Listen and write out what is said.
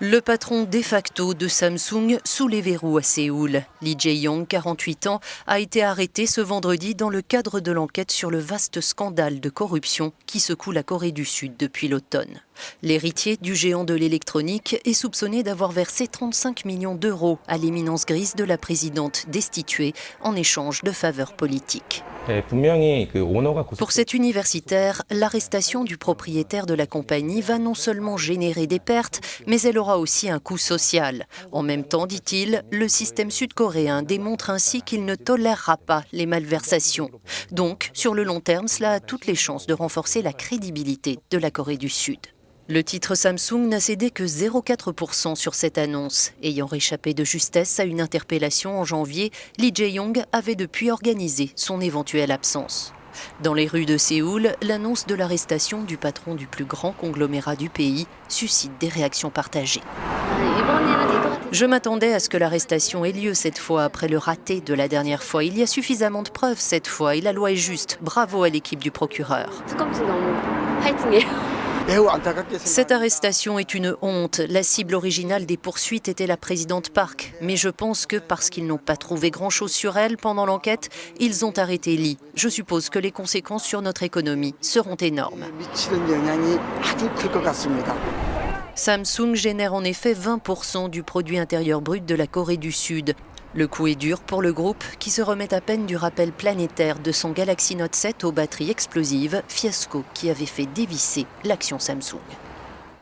Le patron de facto de Samsung sous les verrous à Séoul. Lee Jae-yong, 48 ans, a été arrêté ce vendredi dans le cadre de l'enquête sur le vaste scandale de corruption qui secoue la Corée du Sud depuis l'automne. L'héritier du géant de l'électronique est soupçonné d'avoir versé 35 millions d'euros à l'éminence grise de la présidente destituée en échange de faveurs politiques. Pour cet universitaire, l'arrestation du propriétaire de la compagnie va non seulement générer des pertes, mais elle aura aussi un coût social. En même temps, dit-il, le système sud-coréen démontre ainsi qu'il ne tolérera pas les malversations. Donc, sur le long terme, cela a toutes les chances de renforcer la crédibilité de la Corée du Sud. Le titre Samsung n'a cédé que 0,4% sur cette annonce. Ayant réchappé de justesse à une interpellation en janvier, Lee Jae-yong avait depuis organisé son éventuelle absence. Dans les rues de Séoul, l'annonce de l'arrestation du patron du plus grand conglomérat du pays suscite des réactions partagées. Je m'attendais à ce que l'arrestation ait lieu cette fois après le raté de la dernière fois. Il y a suffisamment de preuves cette fois et la loi est juste. Bravo à l'équipe du procureur. Cette arrestation est une honte. La cible originale des poursuites était la présidente Park. Mais je pense que parce qu'ils n'ont pas trouvé grand-chose sur elle pendant l'enquête, ils ont arrêté Lee. Je suppose que les conséquences sur notre économie seront énormes. Samsung génère en effet 20% du produit intérieur brut de la Corée du Sud. Le coup est dur pour le groupe qui se remet à peine du rappel planétaire de son Galaxy Note 7 aux batteries explosives, fiasco qui avait fait dévisser l'action Samsung.